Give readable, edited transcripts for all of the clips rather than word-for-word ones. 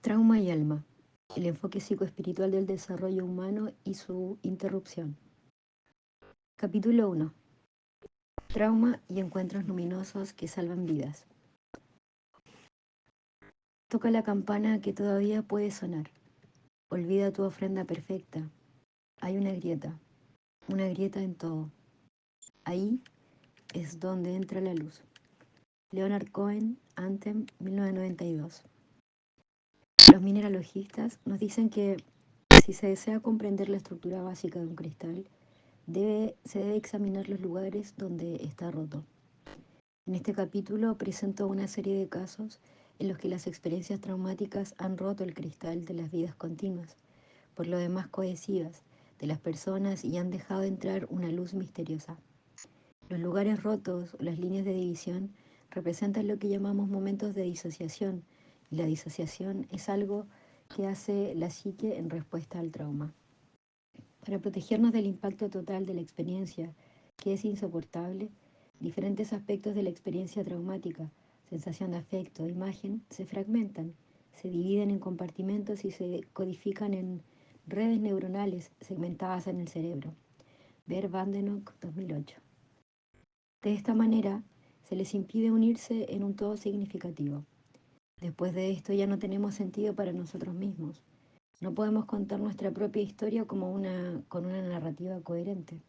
Trauma y alma. El enfoque psicoespiritual del desarrollo humano y su interrupción. Capítulo 1. Trauma y encuentros luminosos que salvan vidas. Toca la campana que todavía puede sonar. Olvida tu ofrenda perfecta. Hay una grieta en todo. Ahí es donde entra la luz. Leonard Cohen, Anthem, 1992. Los mineralogistas nos dicen que si se desea comprender la estructura básica de un cristal, se debe examinar los lugares donde está roto. En este capítulo presento una serie de casos en los que las experiencias traumáticas han roto el cristal de las vidas continuas, por lo demás cohesivas, de las personas y han dejado entrar una luz misteriosa. Los lugares rotos o las líneas de división representan lo que llamamos momentos de disociación, y la disociación es algo que hace la psique en respuesta al trauma. Para protegernos del impacto total de la experiencia, que es insoportable, diferentes aspectos de la experiencia traumática, sensación de afecto, imagen, se fragmentan, se dividen en compartimentos y se codifican en redes neuronales segmentadas en el cerebro. Ver Vandenok 2008. De esta manera, se les impide unirse en un todo significativo. Después de esto ya no tenemos sentido para nosotros mismos. No podemos contar nuestra propia historia con una narrativa coherente.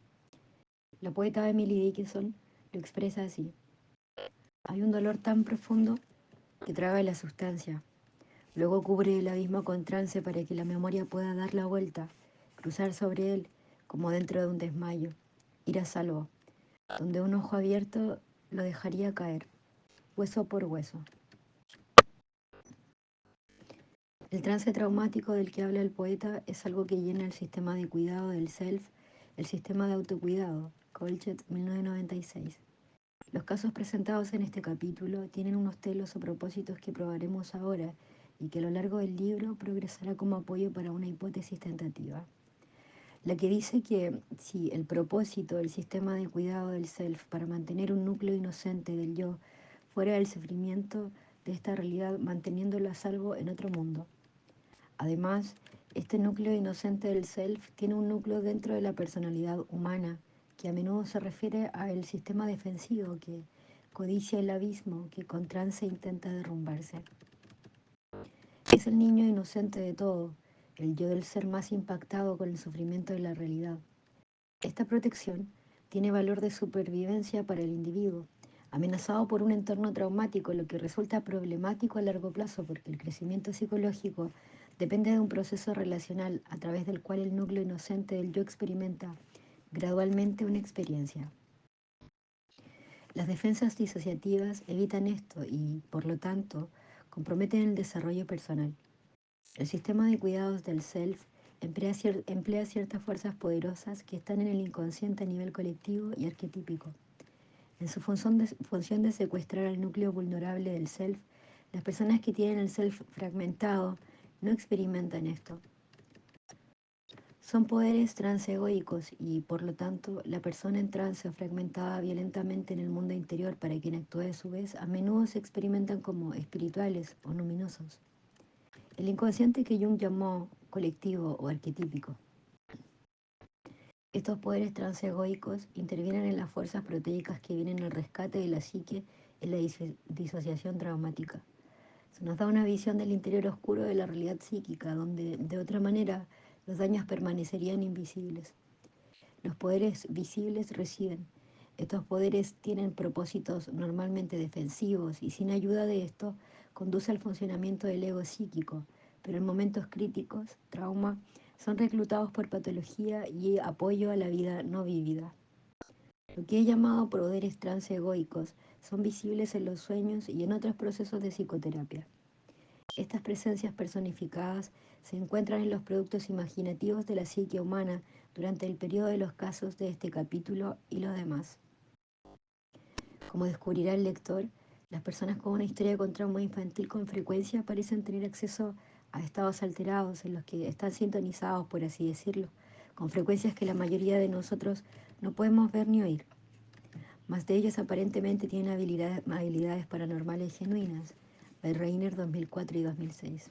La poeta Emily Dickinson lo expresa así. Hay un dolor tan profundo que traga la sustancia. Luego cubre el abismo con trance para que la memoria pueda dar la vuelta, cruzar sobre él como dentro de un desmayo, ir a salvo, donde un ojo abierto lo dejaría caer, hueso por hueso. El trance traumático del que habla el poeta es algo que llena el sistema de cuidado del self, el sistema de autocuidado, Colchet 1996. Los casos presentados en este capítulo tienen unos telos o propósitos que probaremos ahora y que a lo largo del libro progresará como apoyo para una hipótesis tentativa. La que dice que si el propósito del sistema de cuidado del self para mantener un núcleo inocente del yo fuera el sufrimiento de esta realidad manteniéndolo a salvo en otro mundo. Además, este núcleo inocente del self tiene un núcleo dentro de la personalidad humana, que a menudo se refiere al sistema defensivo que codicia el abismo que con trance intenta derrumbarse. Es el niño inocente de todo, el yo del ser más impactado con el sufrimiento de la realidad. Esta protección tiene valor de supervivencia para el individuo, amenazado por un entorno traumático, lo que resulta problemático a largo plazo porque el crecimiento psicológico depende de un proceso relacional a través del cual el núcleo inocente del yo experimenta gradualmente una experiencia. Las defensas disociativas evitan esto y, por lo tanto, comprometen el desarrollo personal. El sistema de cuidados del self emplea ciertas fuerzas poderosas que están en el inconsciente a nivel colectivo y arquetípico. En su función de secuestrar al núcleo vulnerable del self, las personas que tienen el self fragmentado no experimentan esto. Son poderes transegoicos y, por lo tanto, la persona en trance o fragmentada violentamente en el mundo interior para quien actúa a su vez, a menudo se experimentan como espirituales o luminosos. El inconsciente que Jung llamó colectivo o arquetípico. Estos poderes transegoicos intervienen en las fuerzas proteicas que vienen al rescate de la psique en la disociación traumática. Se nos da una visión del interior oscuro de la realidad psíquica, donde de otra manera los daños permanecerían invisibles. Los poderes visibles reciben. Estos poderes tienen propósitos normalmente defensivos y sin ayuda de esto conduce al funcionamiento del ego psíquico, pero en momentos críticos, trauma, son reclutados por patología y apoyo a la vida no vivida. Lo que he llamado poderes transegoicos son visibles en los sueños y en otros procesos de psicoterapia. Estas presencias personificadas se encuentran en los productos imaginativos de la psique humana durante el periodo de los casos de este capítulo y los demás. Como descubrirá el lector, las personas con una historia con trauma infantil con frecuencia parecen tener acceso a estados alterados en los que están sintonizados, por así decirlo, con frecuencias que la mayoría de nosotros no podemos ver ni oír. Más de ellos aparentemente tienen habilidades paranormales genuinas. Reiner 2004 y 2006.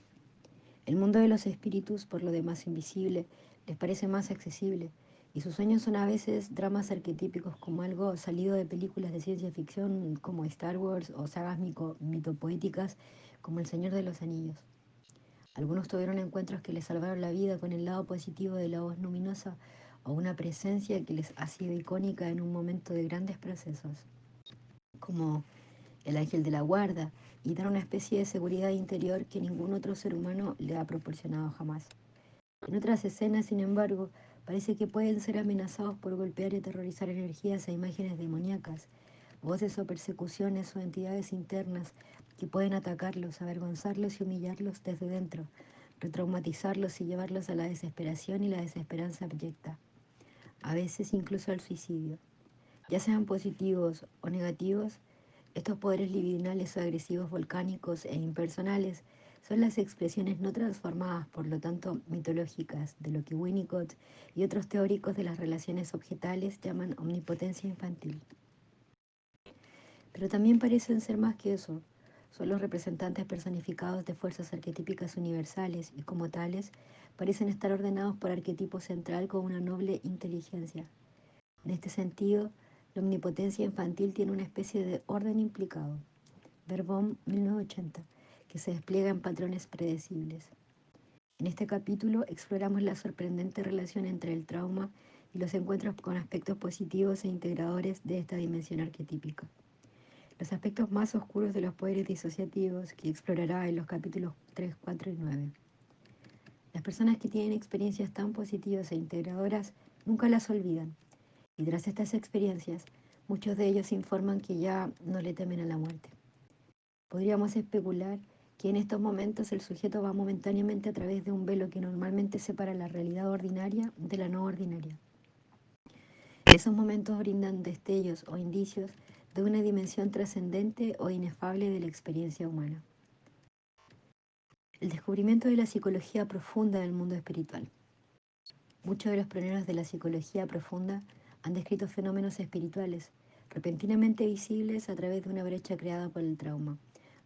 El mundo de los espíritus, por lo demás invisible, les parece más accesible, y sus sueños son a veces dramas arquetípicos como algo salido de películas de ciencia ficción como Star Wars o sagas mitopoéticas como El Señor de los Anillos. Algunos tuvieron encuentros que les salvaron la vida con el lado positivo de la voz luminosa o una presencia que les ha sido icónica en un momento de grandes procesos, como el ángel de la guarda, y dan una especie de seguridad interior que ningún otro ser humano le ha proporcionado jamás. En otras escenas, sin embargo, parece que pueden ser amenazados por golpear y aterrorizar energías e imágenes demoníacas, voces o persecuciones o entidades internas que pueden atacarlos, avergonzarlos y humillarlos desde dentro, retraumatizarlos y llevarlos a la desesperación y la desesperanza abyecta, a veces incluso al suicidio. Ya sean positivos o negativos, estos poderes libidinales o agresivos volcánicos e impersonales son las expresiones no transformadas, por lo tanto mitológicas, de lo que Winnicott y otros teóricos de las relaciones objetales llaman omnipotencia infantil. Pero también parecen ser más que eso. Son los representantes personificados de fuerzas arquetípicas universales y como tales parecen estar ordenados por arquetipo central con una noble inteligencia. En este sentido, la omnipotencia infantil tiene una especie de orden implicado. Verbom 1980, que se despliega en patrones predecibles. En este capítulo exploramos la sorprendente relación entre el trauma y los encuentros con aspectos positivos e integradores de esta dimensión arquetípica. Los aspectos más oscuros de los poderes disociativos que explorará en los capítulos 3, 4 y 9. Las personas que tienen experiencias tan positivas e integradoras nunca las olvidan, y tras estas experiencias, muchos de ellos informan que ya no le temen a la muerte. Podríamos especular que en estos momentos el sujeto va momentáneamente a través de un velo que normalmente separa la realidad ordinaria de la no ordinaria. Esos momentos brindan destellos o indicios de una dimensión trascendente o inefable de la experiencia humana. El descubrimiento de la psicología profunda del mundo espiritual. Muchos de los pioneros de la psicología profunda han descrito fenómenos espirituales, repentinamente visibles a través de una brecha creada por el trauma,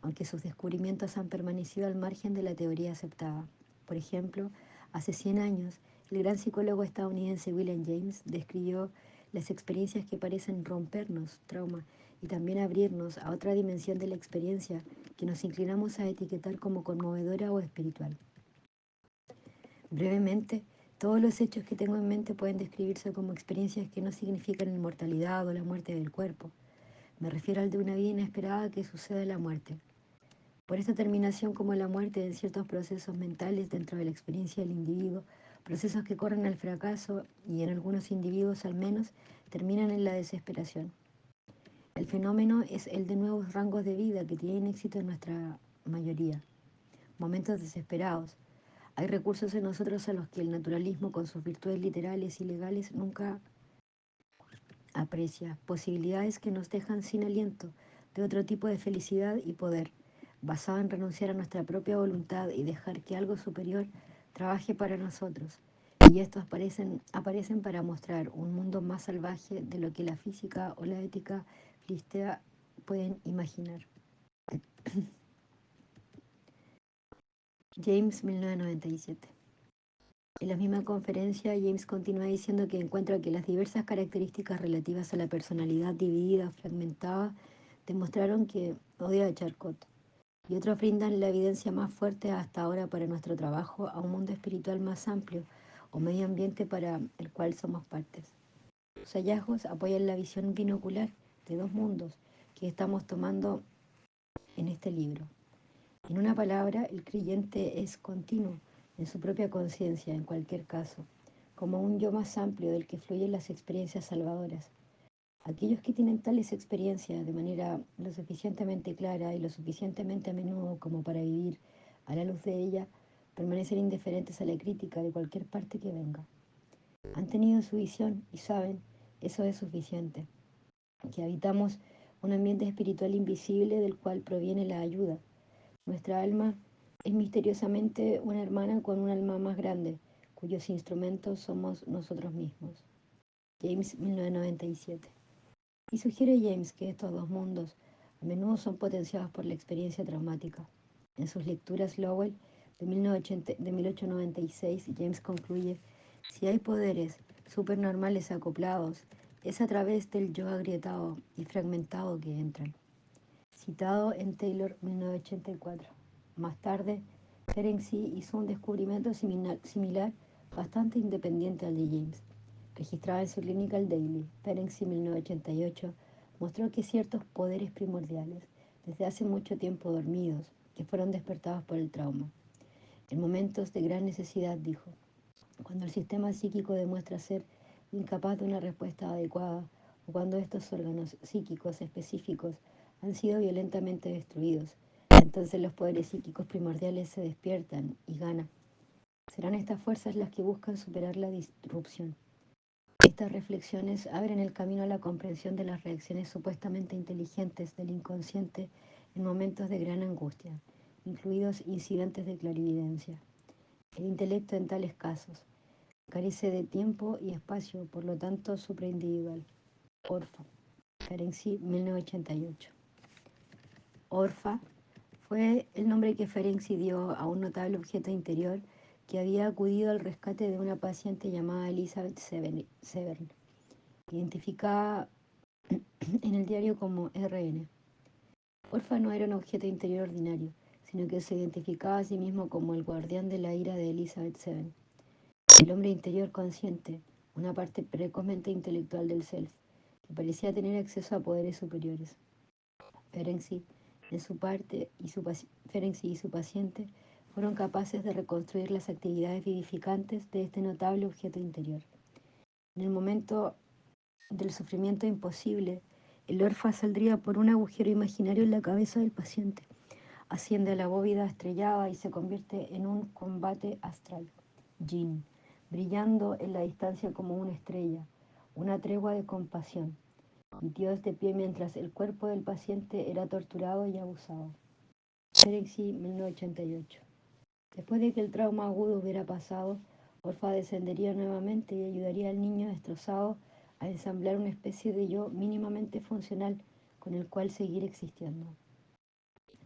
aunque sus descubrimientos han permanecido al margen de la teoría aceptada. Por ejemplo, hace 100 años, el gran psicólogo estadounidense William James describió las experiencias que parecen rompernos, trauma, y también abrirnos a otra dimensión de la experiencia que nos inclinamos a etiquetar como conmovedora o espiritual. Brevemente, todos los hechos que tengo en mente pueden describirse como experiencias que no significan inmortalidad o la muerte del cuerpo. Me refiero al de una vida inesperada que sucede a la muerte. Por esta terminación como la muerte en ciertos procesos mentales dentro de la experiencia del individuo, procesos que corren al fracaso y en algunos individuos al menos terminan en la desesperación. El fenómeno es el de nuevos rangos de vida que tienen éxito en nuestra mayoría, momentos desesperados. Hay recursos en nosotros a los que el naturalismo, con sus virtudes literales y legales, nunca aprecia, posibilidades que nos dejan sin aliento de otro tipo de felicidad y poder, basado en renunciar a nuestra propia voluntad y dejar que algo superior trabaje para nosotros. Y estos aparecen para mostrar un mundo más salvaje de lo que la física o la ética listea pueden imaginar. James, 1997. En la misma conferencia, James continúa diciendo que encuentra que las diversas características relativas a la personalidad dividida, fragmentada, demostraron que odia a Charcot, y otros brindan la evidencia más fuerte hasta ahora para nuestro trabajo a un mundo espiritual más amplio o medio ambiente para el cual somos partes. Sus hallazgos apoyan la visión binocular de dos mundos que estamos tomando en este libro. En una palabra, el creyente es continuo en su propia conciencia, en cualquier caso, como un yo más amplio del que fluyen las experiencias salvadoras. Aquellos que tienen tales experiencias de manera lo suficientemente clara y lo suficientemente a menudo como para vivir a la luz de ella, permanecen indiferentes a la crítica de cualquier parte que venga. Han tenido su visión y saben, eso es suficiente, que habitamos un ambiente espiritual invisible del cual proviene la ayuda. Nuestra alma es misteriosamente una hermana con un alma más grande, cuyos instrumentos somos nosotros mismos. James, 1997. Y sugiere James que estos dos mundos a menudo son potenciados por la experiencia traumática. En sus lecturas, Lowell de 1896, James concluye: si hay poderes supernormales acoplados, es a través del yo agrietado y fragmentado que entran. Citado en Taylor, 1984. Más tarde, Ferenczi hizo un descubrimiento similar bastante independiente al de James. Registrado en su Clinical Daily, Ferenczi, 1988, mostró que ciertos poderes primordiales, desde hace mucho tiempo dormidos, que fueron despertados por el trauma. En momentos de gran necesidad, dijo, cuando el sistema psíquico demuestra ser incapaz de una respuesta adecuada o cuando estos órganos psíquicos específicos han sido violentamente destruidos, entonces los poderes psíquicos primordiales se despiertan y ganan. Serán estas fuerzas las que buscan superar la disrupción. Estas reflexiones abren el camino a la comprensión de las reacciones supuestamente inteligentes del inconsciente en momentos de gran angustia, incluidos incidentes de clarividencia. El intelecto en tales casos carece de tiempo y espacio, por lo tanto supraindividual. Orfa, Ferenczi, 1988. Orfa fue el nombre que Ferenczi dio a un notable objeto interior que había acudido al rescate de una paciente llamada Elizabeth Severn, identificada en el diario como RN. Orfa no era un objeto interior ordinario, sino que se identificaba a sí mismo como el guardián de la ira de Elizabeth Severn. El hombre interior consciente, una parte precozmente intelectual del self, que parecía tener acceso a poderes superiores. Ferenczi, en su parte, Ferenczi y su paciente fueron capaces de reconstruir las actividades vivificantes de este notable objeto interior. En el momento del sufrimiento imposible, el orfa saldría por un agujero imaginario en la cabeza del paciente, asciende a la bóveda estrellada y se convierte en un combate astral. Jin, brillando en la distancia como una estrella, una tregua de compasión. Y Dios de pie mientras el cuerpo del paciente era torturado y abusado. Ferenczi, 1988. Después de que el trauma agudo hubiera pasado, Orfa descendería nuevamente y ayudaría al niño destrozado a ensamblar una especie de yo mínimamente funcional con el cual seguir existiendo.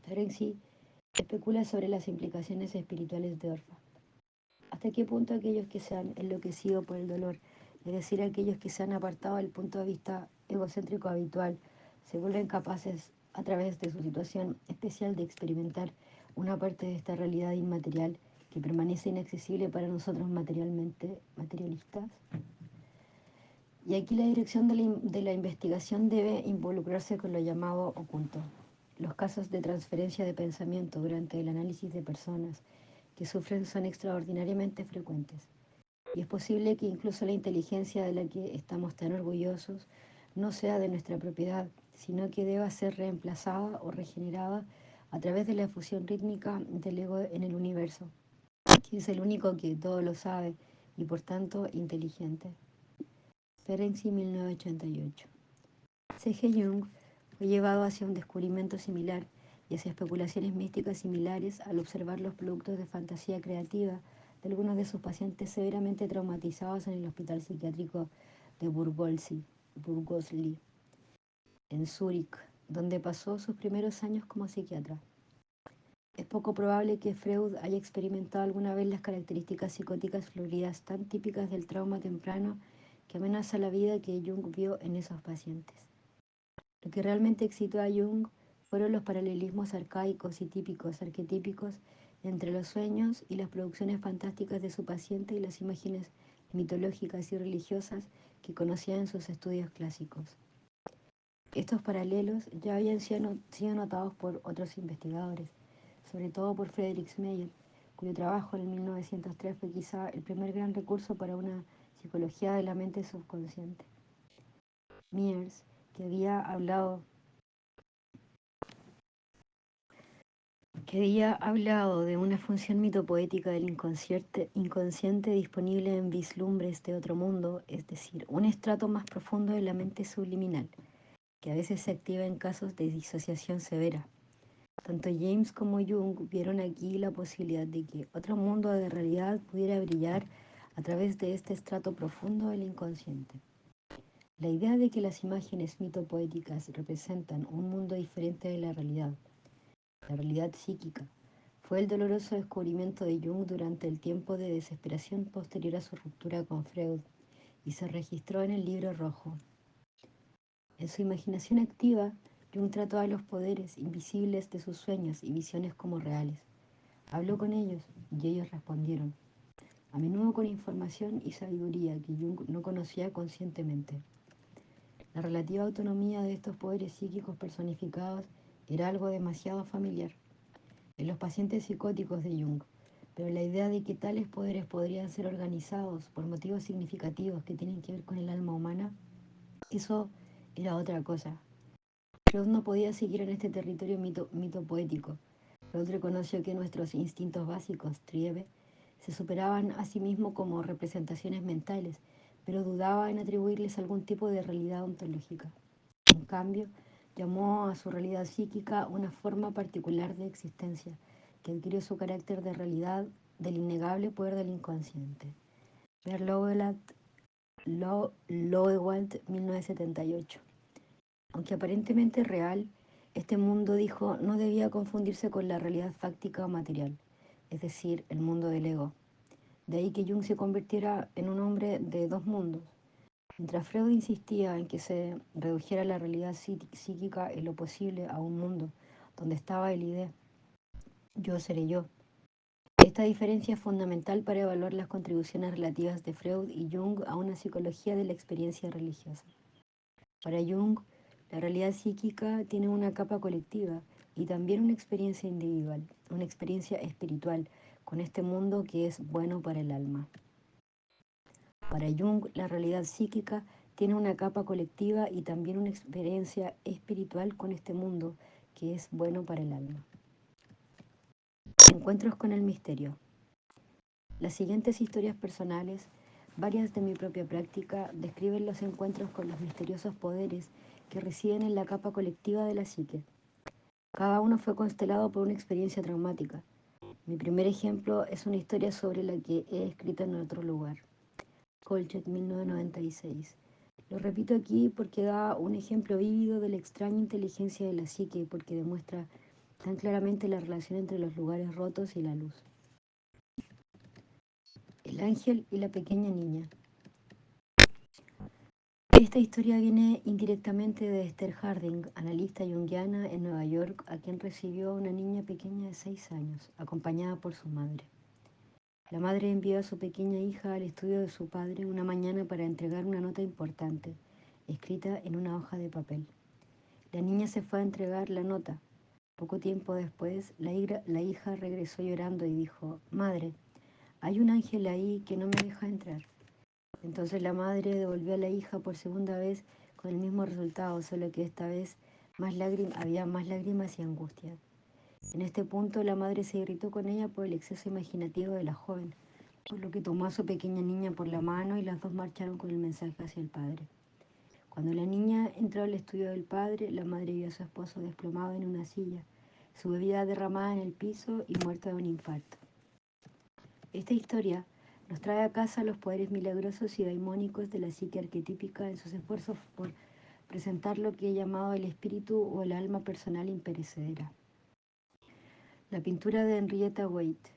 Ferenczi especula sobre las implicaciones espirituales de Orfa. ¿Hasta qué punto aquellos que se han enloquecido por el dolor, es decir, aquellos que se han apartado del punto de vista egocéntrico habitual, se vuelven capaces, a través de su situación especial, de experimentar una parte de esta realidad inmaterial que permanece inaccesible para nosotros materialistas? Y aquí la dirección de la investigación debe involucrarse con lo llamado oculto. Los casos de transferencia de pensamiento durante el análisis de personas que sufren son extraordinariamente frecuentes. Y es posible que incluso la inteligencia de la que estamos tan orgullosos no sea de nuestra propiedad, sino que deba ser reemplazada o regenerada a través de la fusión rítmica del ego en el universo, que es el único que todo lo sabe y por tanto inteligente. Ferenczi, 1988. C.G. Jung fue llevado hacia un descubrimiento similar y hacia especulaciones místicas similares al observar los productos de fantasía creativa de algunos de sus pacientes severamente traumatizados en el hospital psiquiátrico de Burgosli, en Zúrich, donde pasó sus primeros años como psiquiatra. Es poco probable que Freud haya experimentado alguna vez las características psicóticas floridas tan típicas del trauma temprano que amenaza la vida que Jung vio en esos pacientes. Lo que realmente excitó a Jung fueron los paralelismos arcaicos y típicos, arquetípicos, entre los sueños y las producciones fantásticas de su paciente y las imágenes mitológicas y religiosas que conocía en sus estudios clásicos. Estos paralelos ya habían sido notados por otros investigadores, sobre todo por Friedrich Meyer, cuyo trabajo en 1903 fue quizá el primer gran recurso para una psicología de la mente subconsciente. Mears, que había hablado de una función mitopoética del inconsciente disponible en vislumbres de otro mundo, es decir, un estrato más profundo de la mente subliminal, que a veces se activa en casos de disociación severa. Tanto James como Jung vieron aquí la posibilidad de que otro mundo de realidad pudiera brillar a través de este estrato profundo del inconsciente. La idea de que las imágenes mitopoéticas representan un mundo diferente de la realidad psíquica, Fue el doloroso descubrimiento de Jung durante el tiempo de desesperación posterior a su ruptura con Freud y se registró en el Libro Rojo. En su imaginación activa, Jung trató a los poderes invisibles de sus sueños y visiones como reales. Habló con ellos y ellos respondieron, a menudo con información y sabiduría que Jung no conocía conscientemente. La relativa autonomía de estos poderes psíquicos personificados era algo demasiado familiar en los pacientes psicóticos de Jung, pero la idea de que tales poderes podrían ser organizados por motivos significativos que tienen que ver con el alma humana, eso era otra cosa. Freud no podía seguir en este territorio mito poético. Freud reconoció que nuestros instintos básicos, Triebe, se superaban a sí mismos como representaciones mentales, pero dudaba en atribuirles algún tipo de realidad ontológica. En cambio, llamó a su realidad psíquica una forma particular de existencia, que adquirió su carácter de realidad del innegable poder del inconsciente. Ver Lowewald, 1978. Aunque aparentemente real, este mundo, dijo, no debía confundirse con la realidad fáctica o material, es decir, el mundo del ego. De ahí que Jung se convirtiera en un hombre de dos mundos. Mientras Freud insistía en que se redujera la realidad psíquica en lo posible a un mundo donde estaba el id, yo seré yo. Esta diferencia es fundamental para evaluar las contribuciones relativas de Freud y Jung a una psicología de la experiencia religiosa. Para Jung, la realidad psíquica tiene una capa colectiva y también una experiencia individual, una experiencia espiritual con este mundo que es bueno para el alma. Para Jung, la realidad psíquica tiene una capa colectiva y también una experiencia espiritual con este mundo que es bueno para el alma. Encuentros con el misterio. Las siguientes historias personales, varias de mi propia práctica, describen los encuentros con los misteriosos poderes que residen en la capa colectiva de la psique. Cada uno fue constelado por una experiencia traumática. Mi primer ejemplo es una historia sobre la que he escrito en otro lugar. Kolchet, 1996. Lo repito aquí porque da un ejemplo vívido de la extraña inteligencia de la psique y porque demuestra tan claramente la relación entre los lugares rotos y la luz. El ángel y la pequeña niña. Esta historia viene indirectamente de Esther Harding, analista junguiana en Nueva York, a quien recibió una niña pequeña de 6 años, acompañada por su madre. La madre envió a su pequeña hija al estudio de su padre una mañana para entregar una nota importante, escrita en una hoja de papel. La niña se fue a entregar la nota. Poco tiempo después, la hija regresó llorando y dijo, «Madre, hay un ángel ahí que no me deja entrar». Entonces la madre devolvió a la hija por segunda vez con el mismo resultado, solo que esta vez había más lágrimas y angustia. En este punto la madre se irritó con ella por el exceso imaginativo de la joven, por lo que tomó a su pequeña niña por la mano y las dos marcharon con el mensaje hacia el padre. Cuando la niña entró al estudio del padre, la madre vio a su esposo desplomado en una silla, su bebida derramada en el piso y muerto de un infarto. Esta historia nos trae a casa los poderes milagrosos y daimónicos de la psique arquetípica en sus esfuerzos por presentar lo que he llamado el espíritu o el alma personal imperecedera. La pintura de Henrietta Waite,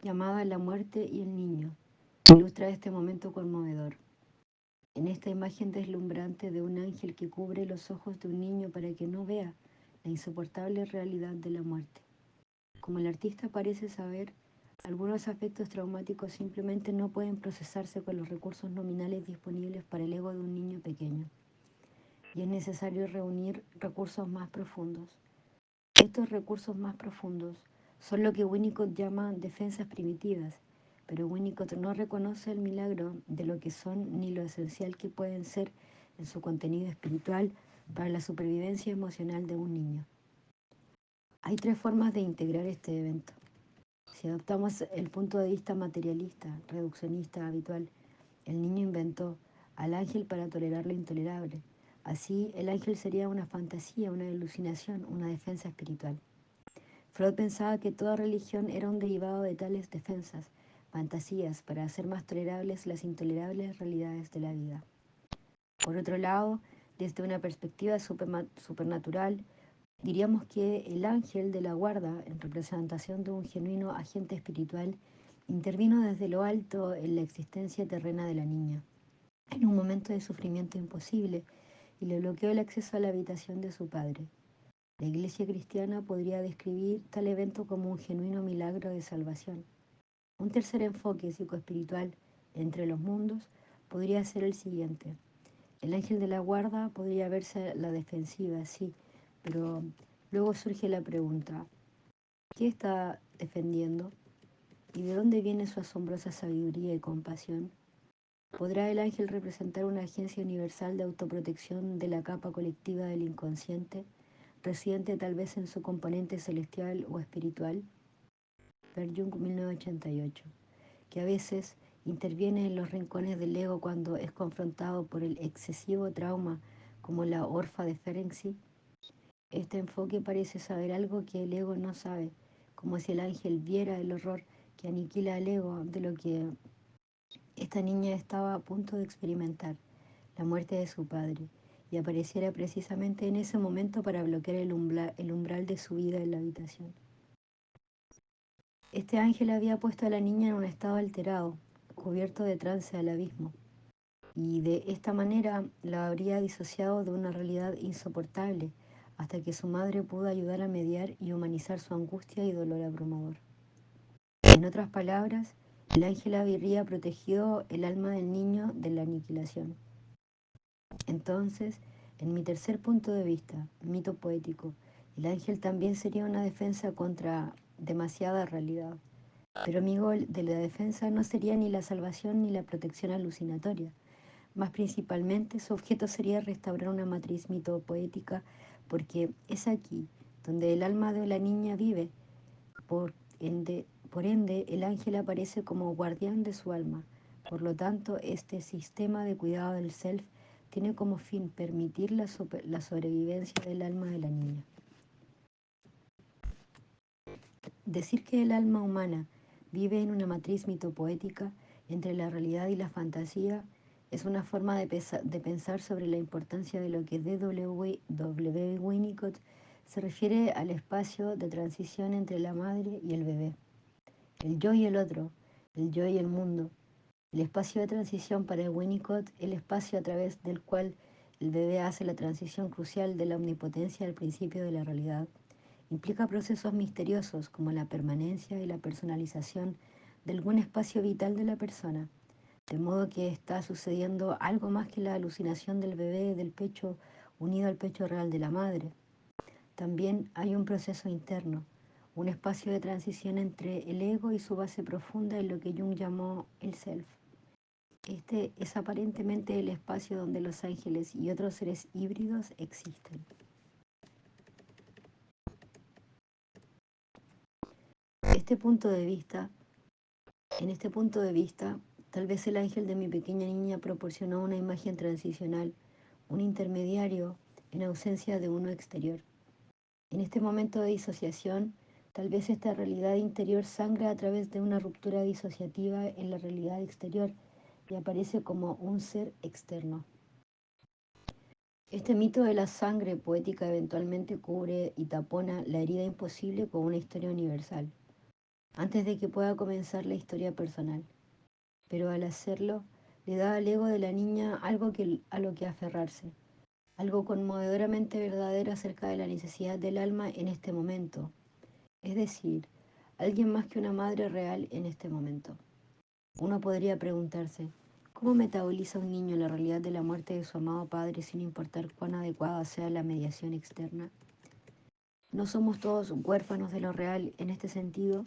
llamada La muerte y el niño, ilustra este momento conmovedor. En esta imagen deslumbrante de un ángel que cubre los ojos de un niño para que no vea la insoportable realidad de la muerte. Como el artista parece saber, algunos afectos traumáticos simplemente no pueden procesarse con los recursos nominales disponibles para el ego de un niño pequeño. Y es necesario reunir recursos más profundos. Estos recursos más profundos son lo que Winnicott llama defensas primitivas, pero Winnicott no reconoce el milagro de lo que son ni lo esencial que pueden ser en su contenido espiritual para la supervivencia emocional de un niño. Hay tres formas de integrar este evento. Si adoptamos el punto de vista materialista, reduccionista habitual, el niño inventó al ángel para tolerar lo intolerable. Así, el ángel sería una fantasía, una alucinación, una defensa espiritual. Freud pensaba que toda religión era un derivado de tales defensas, fantasías, para hacer más tolerables las intolerables realidades de la vida. Por otro lado, desde una perspectiva supernatural, Diríamos que el ángel de la guarda, en representación de un genuino agente espiritual, intervino desde lo alto en la existencia terrena de la niña, en un momento de sufrimiento imposible, y le bloqueó el acceso a la habitación de su padre. La Iglesia cristiana podría describir tal evento como un genuino milagro de salvación. Un tercer enfoque psicoespiritual entre los mundos podría ser el siguiente. El ángel de la guarda podría verse a la defensiva, sí, pero luego surge la pregunta, ¿qué está defendiendo? ¿Y de dónde viene su asombrosa sabiduría y compasión? ¿Podrá el ángel representar una agencia universal de autoprotección de la capa colectiva del inconsciente, residente tal vez en su componente celestial o espiritual? Carl Jung, 1988, que a veces interviene en los rincones del ego cuando es confrontado por el excesivo trauma, como la orfa de Ferenczi. Este enfoque parece saber algo que el ego no sabe, como si el ángel viera el horror que aniquila al ego de lo que esta niña estaba a punto de experimentar, la muerte de su padre, y apareciera precisamente en ese momento para bloquear el umbral de su vida en la habitación. Este ángel había puesto a la niña en un estado alterado, cubierto de trance al abismo, y de esta manera la habría disociado de una realidad insoportable, hasta que su madre pudo ayudar a mediar y humanizar su angustia y dolor abrumador. En otras palabras, el ángel habría protegido el alma del niño de la aniquilación. Entonces, en mi tercer punto de vista, mito poético, el ángel también sería una defensa contra demasiada realidad. Pero mi gol de la defensa no sería ni la salvación ni la protección alucinatoria. Más principalmente, su objeto sería restaurar una matriz mitopoética, porque es aquí donde el alma de la niña vive. Por por ende, el ángel aparece como guardián de su alma. Por lo tanto, este sistema de cuidado del self tiene como fin permitir la sobrevivencia del alma de la niña. Decir que el alma humana vive en una matriz mitopoética entre la realidad y la fantasía es una forma de pensar sobre la importancia de lo que W. Winnicott se refiere al espacio de transición entre la madre y el bebé, el yo y el otro, el yo y el mundo. El espacio de transición para Winnicott, el espacio a través del cual el bebé hace la transición crucial de la omnipotencia al principio de la realidad, implica procesos misteriosos como la permanencia y la personalización de algún espacio vital de la persona, de modo que está sucediendo algo más que la alucinación del bebé del pecho unido al pecho real de la madre. También hay un proceso interno, un espacio de transición entre el ego y su base profunda en lo que Jung llamó el self. Este es aparentemente el espacio donde los ángeles y otros seres híbridos existen. Este punto de vista, en este punto de vista, tal vez el ángel de mi pequeña niña proporcionó una imagen transicional, un intermediario en ausencia de uno exterior. En este momento de disociación, tal vez esta realidad interior sangra a través de una ruptura disociativa en la realidad exterior y aparece como un ser externo. Este mito de la sangre poética eventualmente cubre y tapona la herida imposible con una historia universal, antes de que pueda comenzar la historia personal. Pero al hacerlo, le da al ego de la niña algo a lo que aferrarse, algo conmovedoramente verdadero acerca de la necesidad del alma en este momento, es decir, alguien más que una madre real en este momento. Uno podría preguntarse, ¿cómo metaboliza un niño la realidad de la muerte de su amado padre sin importar cuán adecuada sea la mediación externa? ¿No somos todos huérfanos de lo real en este sentido?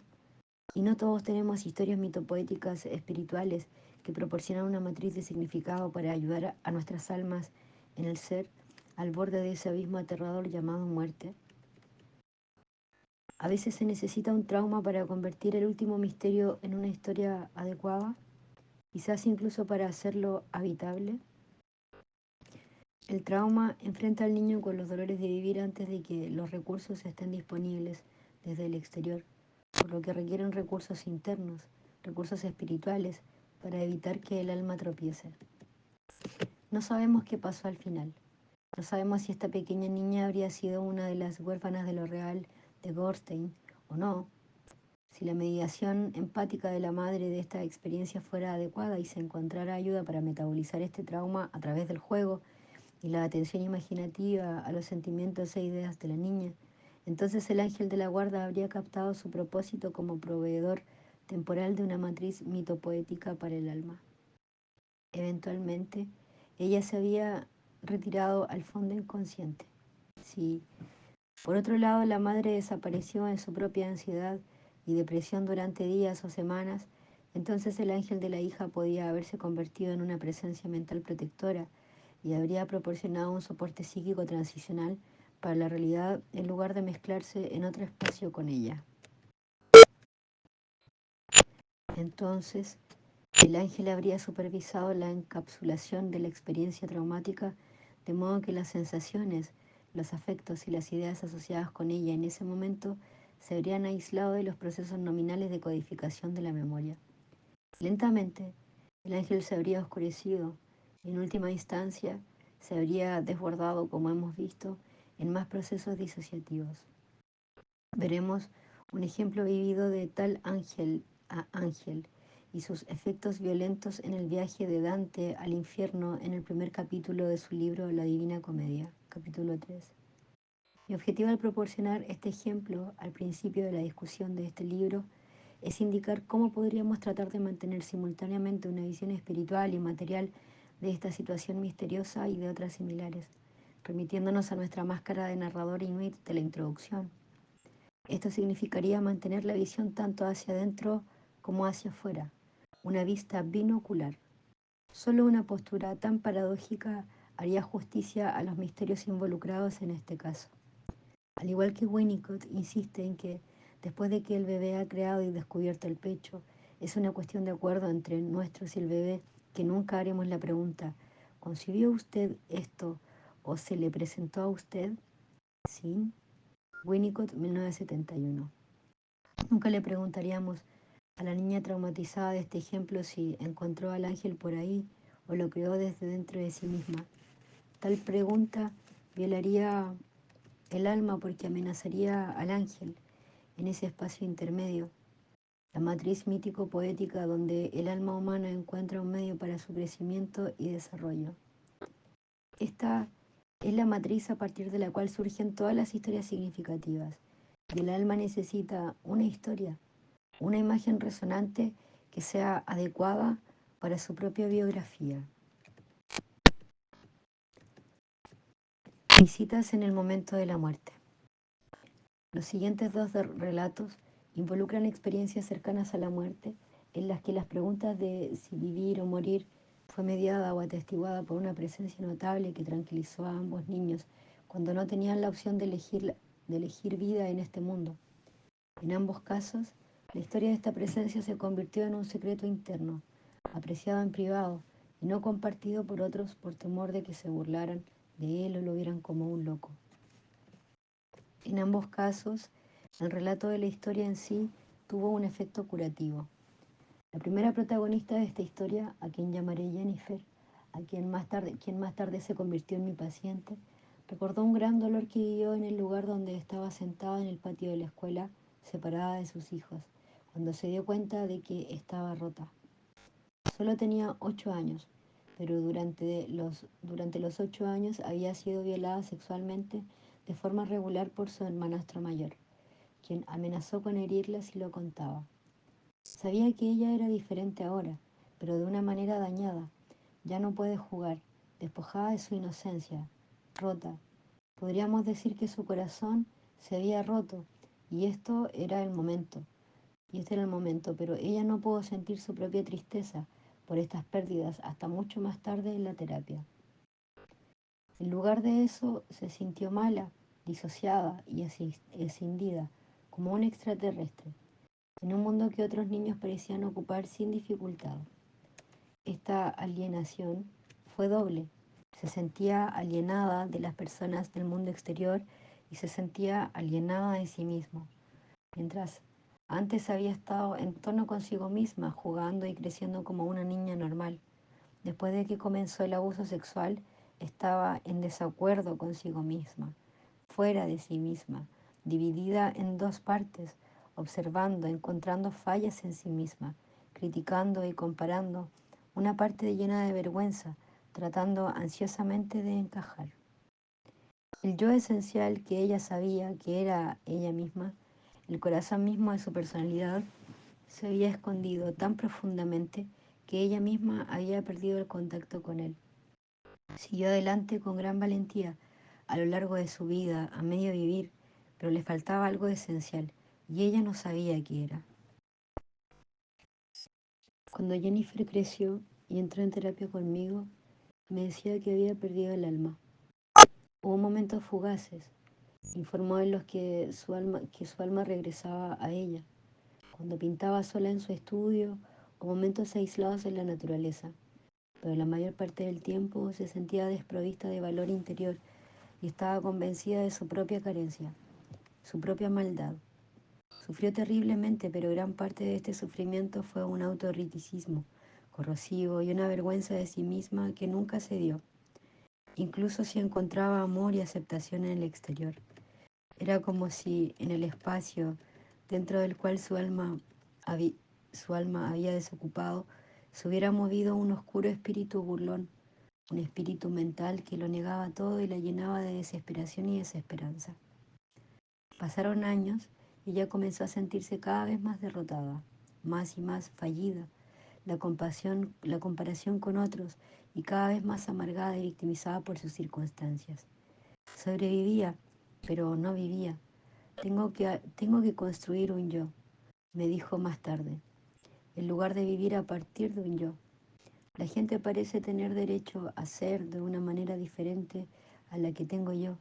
¿Y no todos tenemos historias mitopoéticas espirituales que proporcionan una matriz de significado para ayudar a nuestras almas en el ser al borde de ese abismo aterrador llamado muerte? A veces se necesita un trauma para convertir el último misterio en una historia adecuada, quizás incluso para hacerlo habitable. El trauma enfrenta al niño con los dolores de vivir antes de que los recursos estén disponibles desde el exterior, por lo que requieren recursos internos, recursos espirituales, para evitar que el alma tropiece. No sabemos qué pasó al final. No sabemos si esta pequeña niña habría sido una de las huérfanas de lo real de Goldstein o no, si la mediación empática de la madre de esta experiencia fuera adecuada y se encontrara ayuda para metabolizar este trauma a través del juego y la atención imaginativa a los sentimientos e ideas de la niña, entonces el ángel de la guarda habría captado su propósito como proveedor temporal de una matriz mitopoética para el alma. Eventualmente, ella se había retirado al fondo inconsciente. Si, por otro lado, la madre desapareció en su propia ansiedad y depresión durante días o semanas, entonces el ángel de la hija podía haberse convertido en una presencia mental protectora y habría proporcionado un soporte psíquico transicional para la realidad en lugar de mezclarse en otro espacio con ella. Entonces, el ángel habría supervisado la encapsulación de la experiencia traumática, de modo que las sensaciones, los afectos y las ideas asociadas con ella en ese momento se habrían aislado de los procesos nominales de codificación de la memoria. Lentamente, el ángel se habría oscurecido y en última instancia se habría desbordado, como hemos visto, en más procesos disociativos. Veremos un ejemplo vivido de tal ángel a ángel y sus efectos violentos en el viaje de Dante al infierno en el primer capítulo de su libro La Divina Comedia, capítulo 3. Mi objetivo al proporcionar este ejemplo al principio de la discusión de este libro es indicar cómo podríamos tratar de mantener simultáneamente una visión espiritual y material de esta situación misteriosa y de otras similares, remitiéndonos a nuestra máscara de narrador inuit de la introducción. Esto significaría mantener la visión tanto hacia adentro como hacia afuera, una vista binocular. Solo una postura tan paradójica haría justicia a los misterios involucrados en este caso. Al igual que Winnicott insiste en que, después de que el bebé ha creado y descubierto el pecho, es una cuestión de acuerdo entre nosotros y el bebé que nunca haremos la pregunta, ¿concibió usted esto o se le presentó a usted? Sí. Winnicott, 1971. Nunca le preguntaríamos a la niña traumatizada de este ejemplo si encontró al ángel por ahí o lo creó desde dentro de sí misma. Tal pregunta violaría el alma porque amenazaría al ángel en ese espacio intermedio, la matriz mítico-poética donde el alma humana encuentra un medio para su crecimiento y desarrollo. Esta es la matriz a partir de la cual surgen todas las historias significativas, y el alma necesita una historia, una imagen resonante que sea adecuada para su propia biografía. Visitas en el momento de la muerte. Los siguientes dos relatos involucran experiencias cercanas a la muerte, en las que las preguntas de si vivir o morir fue mediada o atestiguada por una presencia notable que tranquilizó a ambos niños cuando no tenían la opción de elegir vida en este mundo. En ambos casos, la historia de esta presencia se convirtió en un secreto interno, apreciado en privado y no compartido por otros por temor de que se burlaran de él o lo vieran como un loco. En ambos casos, el relato de la historia en sí tuvo un efecto curativo. La primera protagonista de esta historia, a quien llamaré Jennifer, quien más tarde se convirtió en mi paciente, recordó un gran dolor que vivió en el lugar donde estaba sentada en el patio de la escuela, separada de sus hijos, cuando se dio cuenta de que estaba rota. Solo tenía 8 años, pero durante los 8 años había sido violada sexualmente de forma regular por su hermanastro mayor, quien amenazó con herirla si lo contaba. Sabía que ella era diferente ahora, pero de una manera dañada. Ya no puede jugar, despojada de su inocencia, rota. Podríamos decir que su corazón se había roto y esto era el momento. Y este era el momento, pero ella no pudo sentir su propia tristeza por estas pérdidas hasta mucho más tarde en la terapia. En lugar de eso, se sintió mala, disociada y escindida, como un extraterrestre, en un mundo que otros niños parecían ocupar sin dificultad. Esta alienación fue doble. Se sentía alienada de las personas del mundo exterior y se sentía alienada de sí mismo. Mientras antes había estado en tono consigo misma, jugando y creciendo como una niña normal. Después de que comenzó el abuso sexual, Estaba en desacuerdo consigo misma, fuera de sí misma, dividida en dos partes, observando, encontrando fallas en sí misma, criticando y comparando, una parte llena de vergüenza, tratando ansiosamente de encajar. El yo esencial que ella sabía que era ella misma, el corazón mismo de su personalidad, se había escondido tan profundamente que ella misma había perdido el contacto con él. Siguió adelante con gran valentía a lo largo de su vida, a medio vivir, pero le faltaba algo esencial y ella no sabía qué era. Cuando Jennifer creció y entró en terapia conmigo, me decía que había perdido el alma. Hubo momentos fugaces, informó en los que su alma regresaba a ella, cuando pintaba sola en su estudio o momentos aislados en la naturaleza, pero la mayor parte del tiempo se sentía desprovista de valor interior y estaba convencida de su propia carencia, su propia maldad. Sufrió terriblemente, pero gran parte de este sufrimiento fue un autorriticismo corrosivo y una vergüenza de sí misma que nunca se dio, incluso si encontraba amor y aceptación en el exterior. Era como si en el espacio dentro del cual su alma había desocupado se hubiera movido un oscuro espíritu burlón, un espíritu mental que lo negaba todo y la llenaba de desesperación y desesperanza. Pasaron años y ella comenzó a sentirse cada vez más derrotada, más y más fallida, la comparación con otros y cada vez más amargada y victimizada por sus circunstancias. Sobrevivía, pero no vivía. Tengo que construir un yo, me dijo más tarde, en lugar de vivir a partir de un yo. La gente parece tener derecho a ser de una manera diferente a la que tengo yo.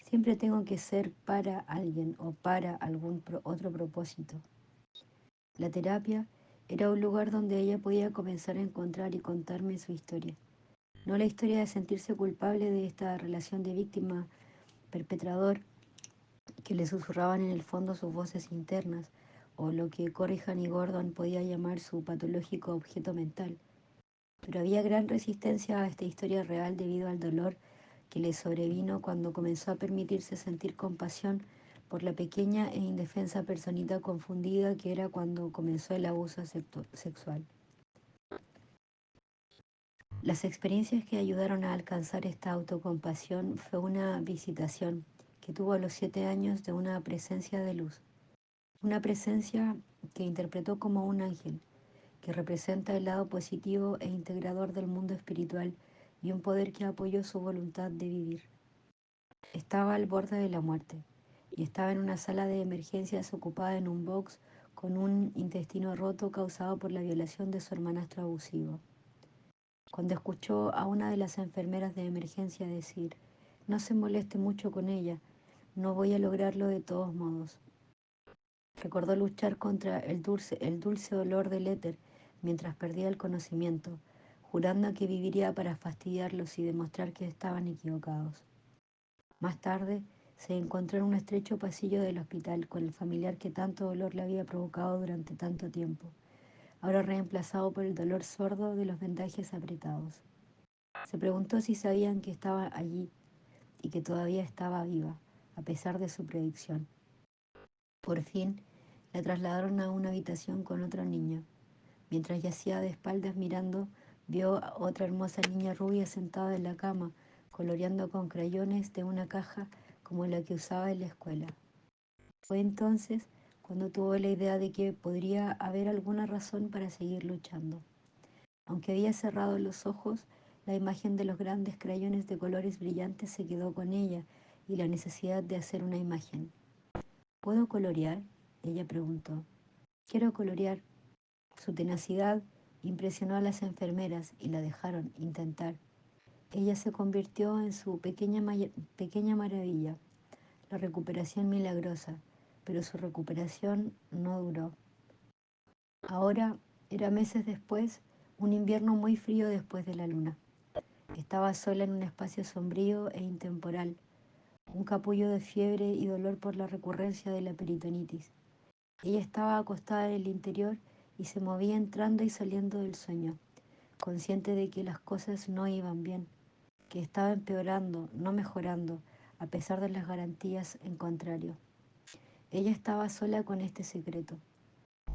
Siempre tengo que ser para alguien o para algún otro propósito. La terapia era un lugar donde ella podía comenzar a encontrar y contarme su historia. No la historia de sentirse culpable de esta relación de víctima-perpetrador que le susurraban en el fondo sus voces internas, o lo que Corrigan y Gordon podía llamar su patológico objeto mental. Pero había gran resistencia a esta historia real debido al dolor que le sobrevino cuando comenzó a permitirse sentir compasión por la pequeña e indefensa personita confundida que era cuando comenzó el abuso sexual. Las experiencias que ayudaron a alcanzar esta autocompasión fue una visitación que tuvo a los 7 años de una presencia de luz, una presencia que interpretó como un ángel, que representa el lado positivo e integrador del mundo espiritual y un poder que apoyó su voluntad de vivir. Estaba al borde de la muerte y estaba en una sala de emergencias ocupada en un box con un intestino roto causado por la violación de su hermanastro abusivo. Cuando escuchó a una de las enfermeras de emergencia decir, no se moleste mucho con ella, no voy a lograrlo de todos modos. Recordó luchar contra el dulce olor del éter mientras perdía el conocimiento, jurando que viviría para fastidiarlos y demostrar que estaban equivocados. Más tarde, se encontró en un estrecho pasillo del hospital con el familiar que tanto dolor le había provocado durante tanto tiempo, ahora reemplazado por el dolor sordo de los vendajes apretados. Se preguntó si sabían que estaba allí y que todavía estaba viva, a pesar de su predicción. Por fin, la trasladaron a una habitación con otro niño. Mientras yacía de espaldas mirando, vio a otra hermosa niña rubia sentada en la cama, coloreando con crayones de una caja como la que usaba en la escuela. Fue entonces cuando tuvo la idea de que podría haber alguna razón para seguir luchando. Aunque había cerrado los ojos, la imagen de los grandes crayones de colores brillantes se quedó con ella y la necesidad de hacer una imagen. ¿Puedo colorear? Ella preguntó. Quiero colorear. Su tenacidad impresionó a las enfermeras y la dejaron intentar. Ella se convirtió en su pequeña maravilla, la recuperación milagrosa, pero su recuperación no duró. Ahora era meses después, un invierno muy frío después de la luna. Estaba sola en un espacio sombrío e intemporal, un capullo de fiebre y dolor por la recurrencia de la peritonitis. Ella estaba acostada en el interior y se movía entrando y saliendo del sueño, consciente de que las cosas no iban bien, que estaba empeorando, no mejorando, a pesar de las garantías en contrario. Ella estaba sola con este secreto.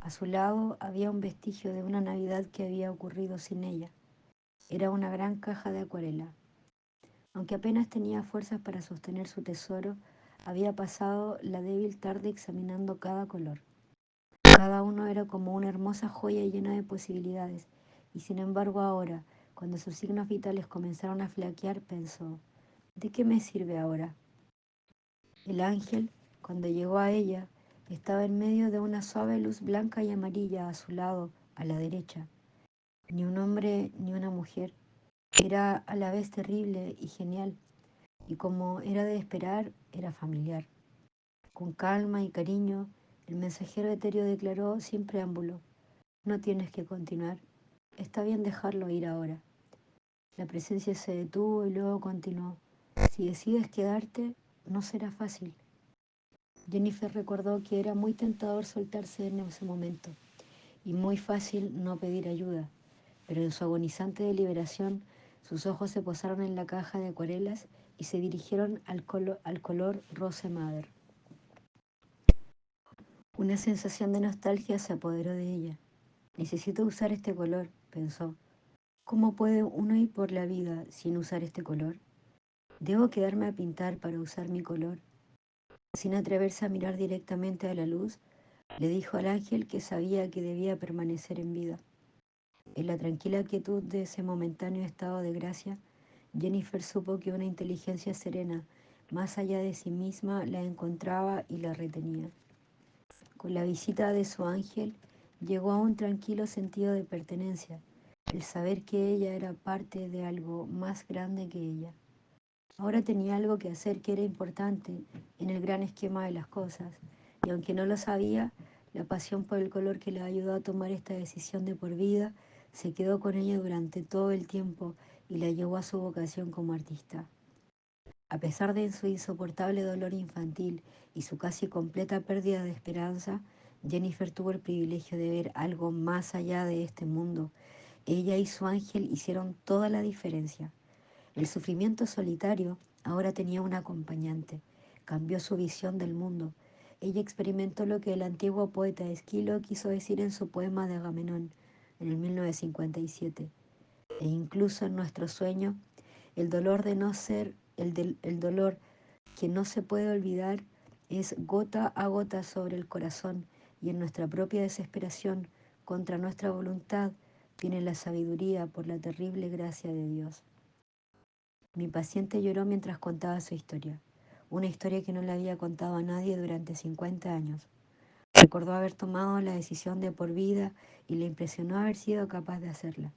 A su lado había un vestigio de una Navidad que había ocurrido sin ella. Era una gran caja de acuarela. Aunque apenas tenía fuerzas para sostener su tesoro, había pasado la débil tarde examinando cada color. Cada uno era como una hermosa joya llena de posibilidades, y sin embargo ahora, cuando sus signos vitales comenzaron a flaquear, pensó, ¿de qué me sirve ahora? El ángel, cuando llegó a ella, estaba en medio de una suave luz blanca y amarilla a su lado, a la derecha. Ni un hombre ni una mujer. Era a la vez terrible y genial, y como era de esperar, era familiar. Con calma y cariño, el mensajero etéreo declaró sin preámbulo, no tienes que continuar, está bien dejarlo ir ahora. La presencia se detuvo y luego continuó, si decides quedarte, no será fácil. Jennifer recordó que era muy tentador soltarse en ese momento y muy fácil no pedir ayuda, pero en su agonizante deliberación sus ojos se posaron en la caja de acuarelas y se dirigieron al color Rose Madder. Una sensación de nostalgia se apoderó de ella. Necesito usar este color, pensó. ¿Cómo puede uno ir por la vida sin usar este color? ¿Debo quedarme a pintar para usar mi color? Sin atreverse a mirar directamente a la luz, le dijo al ángel que sabía que debía permanecer en vida. En la tranquila quietud de ese momentáneo estado de gracia, Jennifer supo que una inteligencia serena, más allá de sí misma, la encontraba y la retenía. Con la visita de su ángel, llegó a un tranquilo sentido de pertenencia, el saber que ella era parte de algo más grande que ella. Ahora tenía algo que hacer que era importante en el gran esquema de las cosas, y aunque no lo sabía, la pasión por el color que la ayudó a tomar esta decisión de por vida se quedó con ella durante todo el tiempo y la llevó a su vocación como artista. A pesar de su insoportable dolor infantil y su casi completa pérdida de esperanza, Jennifer tuvo el privilegio de ver algo más allá de este mundo. Ella y su ángel hicieron toda la diferencia. El sufrimiento solitario ahora tenía un acompañante. Cambió su visión del mundo. Ella experimentó lo que el antiguo poeta Esquilo quiso decir en su poema de Agamenón, en el 1957. E incluso en nuestro sueño, el dolor de no ser, el dolor que no se puede olvidar, es gota a gota sobre el corazón, y en nuestra propia desesperación, contra nuestra voluntad, viene la sabiduría por la terrible gracia de Dios. Mi paciente lloró mientras contaba su historia, una historia que no le había contado a nadie durante 50 años. Recordó haber tomado la decisión de por vida y le impresionó haber sido capaz de hacerlo.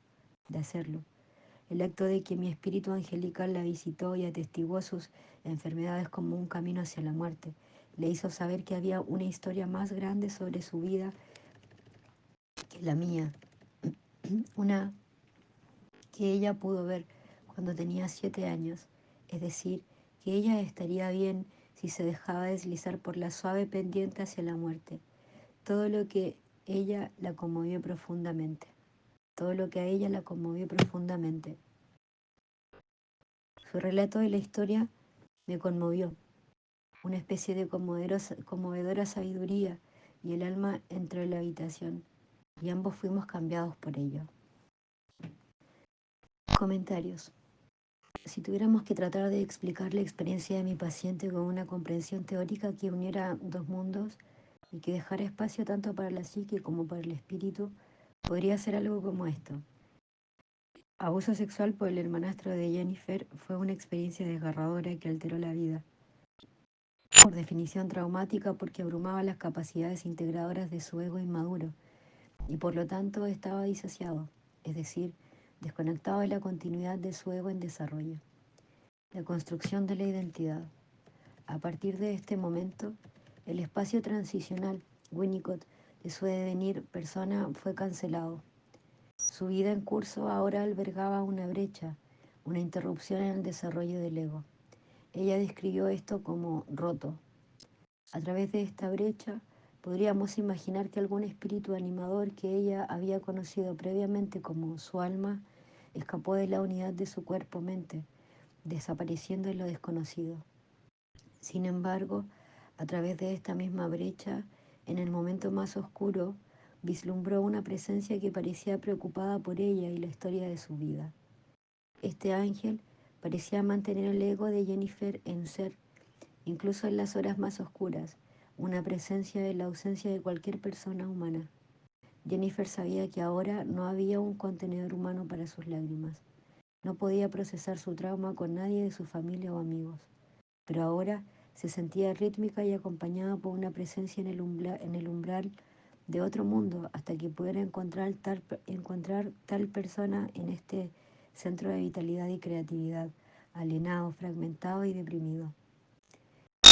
El acto de que mi espíritu angelical la visitó y atestiguó sus enfermedades como un camino hacia la muerte, le hizo saber que había una historia más grande sobre su vida que la mía, una que ella pudo ver cuando tenía 7 años, es decir, que ella estaría bien si se dejaba deslizar por la suave pendiente hacia la muerte. Todo lo que ella la conmovió profundamente. Todo lo que a ella la conmovió profundamente. Su relato de la historia me conmovió, una especie de conmovedora sabiduría, y el alma entró en la habitación, y ambos fuimos cambiados por ello. Comentarios. Si tuviéramos que tratar de explicar la experiencia de mi paciente con una comprensión teórica que uniera dos mundos y que dejara espacio tanto para la psique como para el espíritu, podría ser algo como esto. Abuso sexual por el hermanastro de Jennifer fue una experiencia desgarradora que alteró la vida. Por definición traumática porque abrumaba las capacidades integradoras de su ego inmaduro y por lo tanto estaba disociado, es decir, desconectado de la continuidad de su ego en desarrollo. La construcción de la identidad. A partir de este momento, el espacio transicional, Winnicott, de su devenir persona fue cancelado. Su vida en curso ahora albergaba una brecha, una interrupción en el desarrollo del ego. Ella describió esto como roto. A través de esta brecha, podríamos imaginar que algún espíritu animador que ella había conocido previamente como su alma escapó de la unidad de su cuerpo-mente, desapareciendo en lo desconocido. Sin embargo, a través de esta misma brecha, en el momento más oscuro, vislumbró una presencia que parecía preocupada por ella y la historia de su vida. Este ángel parecía mantener el ego de Jennifer en ser, incluso en las horas más oscuras, una presencia en la ausencia de cualquier persona humana. Jennifer sabía que ahora no había un contenedor humano para sus lágrimas. No podía procesar su trauma con nadie de su familia o amigos, pero ahora se sentía rítmica y acompañada por una presencia en el umbral de otro mundo hasta que pudiera encontrar tal persona en este centro de vitalidad y creatividad, alienado, fragmentado y deprimido.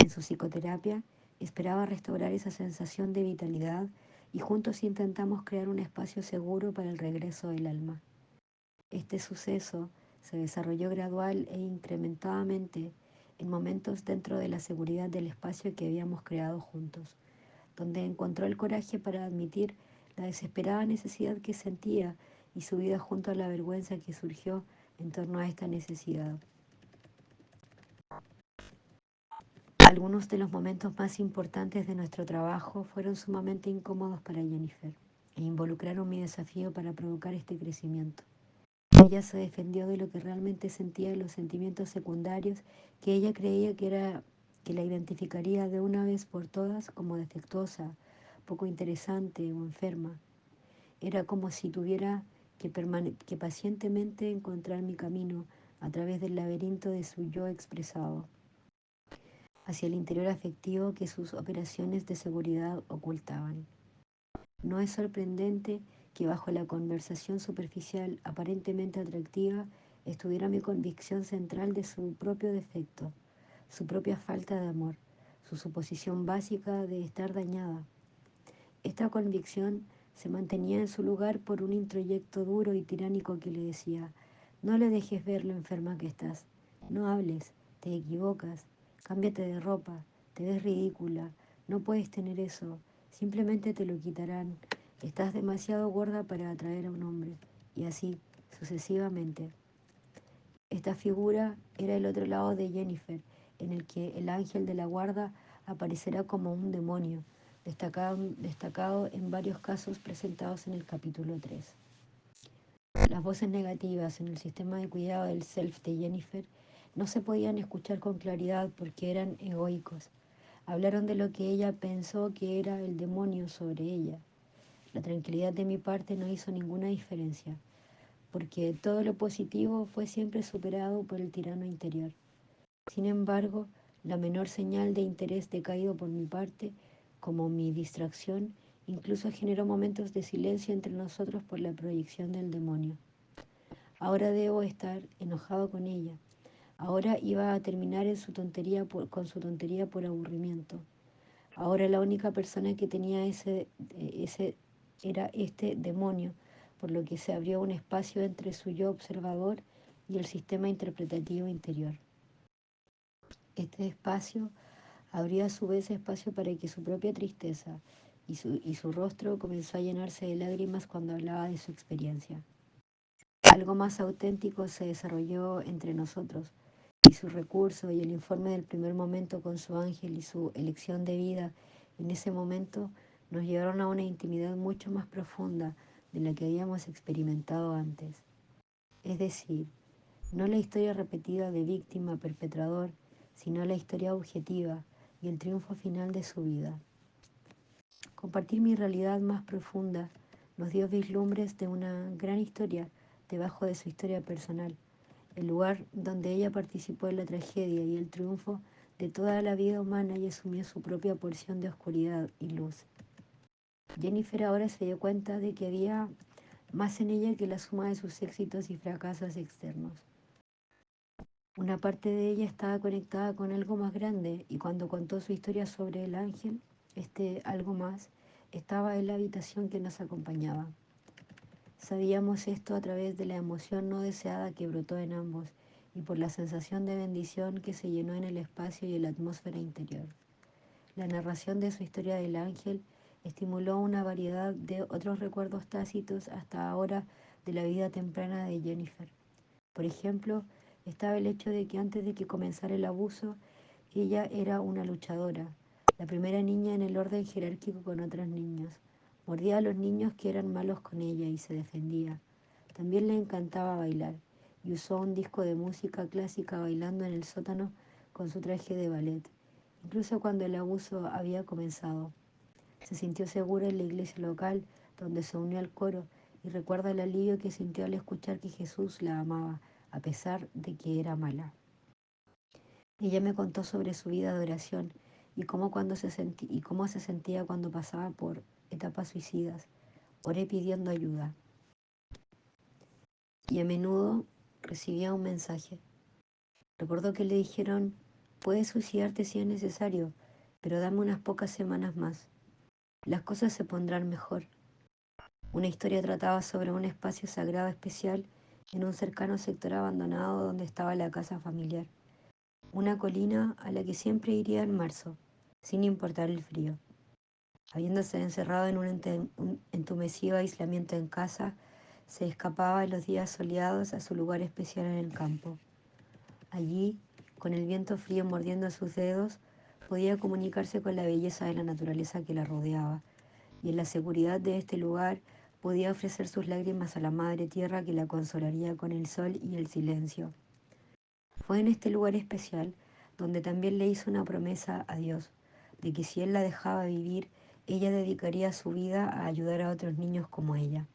En su psicoterapia esperaba restaurar esa sensación de vitalidad y juntos intentamos crear un espacio seguro para el regreso del alma. Este suceso se desarrolló gradual e incrementadamente en momentos dentro de la seguridad del espacio que habíamos creado juntos, donde encontró el coraje para admitir la desesperada necesidad que sentía y su vida junto a la vergüenza que surgió en torno a esta necesidad. Algunos de los momentos más importantes de nuestro trabajo fueron sumamente incómodos para Jennifer e involucraron mi desafío para provocar este crecimiento. Ella se defendió de lo que realmente sentía y los sentimientos secundarios que ella creía que la identificaría de una vez por todas como defectuosa, poco interesante o enferma. Era como si tuviera que pacientemente encontrar mi camino a través del laberinto de su yo expresado, hacia el interior afectivo que sus operaciones de seguridad ocultaban. No es sorprendente que bajo la conversación superficial aparentemente atractiva estuviera mi convicción central de su propio defecto, su propia falta de amor, su suposición básica de estar dañada. Esta convicción se mantenía en su lugar por un introyecto duro y tiránico que le decía: no le dejes ver lo enferma que estás, no hables, te equivocas, cámbiate de ropa, te ves ridícula, no puedes tener eso, simplemente te lo quitarán, estás demasiado gorda para atraer a un hombre, y así sucesivamente. Esta figura era el otro lado de Jennifer, en el que el ángel de la guarda aparecerá como un demonio, destacado en varios casos presentados en el capítulo 3. Las voces negativas en el sistema de cuidado del self de Jennifer no se podían escuchar con claridad porque eran egoicos. Hablaron de lo que ella pensó que era el demonio sobre ella. La tranquilidad de mi parte no hizo ninguna diferencia, porque todo lo positivo fue siempre superado por el tirano interior. Sin embargo, la menor señal de interés decaído por mi parte, como mi distracción, incluso generó momentos de silencio entre nosotros por la proyección del demonio. Ahora debo estar enojado con ella. Ahora iba a terminar con su tontería por aburrimiento. Ahora la única persona que tenía ese era este demonio, por lo que se abrió un espacio entre su yo observador y el sistema interpretativo interior. Este espacio abrió a su vez espacio para que su propia tristeza y su rostro comenzó a llenarse de lágrimas cuando hablaba de su experiencia. Algo más auténtico se desarrolló entre nosotros, y su recurso y el informe del primer momento con su ángel y su elección de vida en ese momento nos llevaron a una intimidad mucho más profunda de la que habíamos experimentado antes. Es decir, no la historia repetida de víctima, perpetrador, sino la historia objetiva y el triunfo final de su vida. Compartir mi realidad más profunda nos dio vislumbres de una gran historia debajo de su historia personal, el lugar donde ella participó en la tragedia y el triunfo de toda la vida humana y asumió su propia porción de oscuridad y luz. Jennifer ahora se dio cuenta de que había más en ella que la suma de sus éxitos y fracasos externos. Una parte de ella estaba conectada con algo más grande y cuando contó su historia sobre el ángel, este algo más estaba en la habitación que nos acompañaba. Sabíamos esto a través de la emoción no deseada que brotó en ambos y por la sensación de bendición que se llenó en el espacio y en la atmósfera interior. La narración de su historia del ángel estimuló una variedad de otros recuerdos tácitos hasta ahora de la vida temprana de Jennifer. Por ejemplo, estaba el hecho de que antes de que comenzara el abuso, ella era una luchadora, la primera niña en el orden jerárquico con otros niños. Mordía a los niños que eran malos con ella y se defendía. También le encantaba bailar y usó un disco de música clásica bailando en el sótano con su traje de ballet, incluso cuando el abuso había comenzado. Se sintió segura en la iglesia local, donde se unió al coro, y recuerda el alivio que sintió al escuchar que Jesús la amaba, a pesar de que era mala. Ella me contó sobre su vida de oración y cómo se sentía cuando pasaba por etapas suicidas. Oré pidiendo ayuda y a menudo recibía un mensaje. Recordó que le dijeron, puedes suicidarte si es necesario, pero dame unas pocas semanas más. Las cosas se pondrán mejor. Una historia trataba sobre un espacio sagrado especial en un cercano sector abandonado donde estaba la casa familiar. Una colina a la que siempre iría en marzo, sin importar el frío. Habiéndose encerrado en un entumecido aislamiento en casa, se escapaba en los días soleados a su lugar especial en el campo. Allí, con el viento frío mordiendo sus dedos, podía comunicarse con la belleza de la naturaleza que la rodeaba, y en la seguridad de este lugar podía ofrecer sus lágrimas a la Madre Tierra que la consolaría con el sol y el silencio. Fue en este lugar especial donde también le hizo una promesa a Dios, de que si Él la dejaba vivir, ella dedicaría su vida a ayudar a otros niños como ella.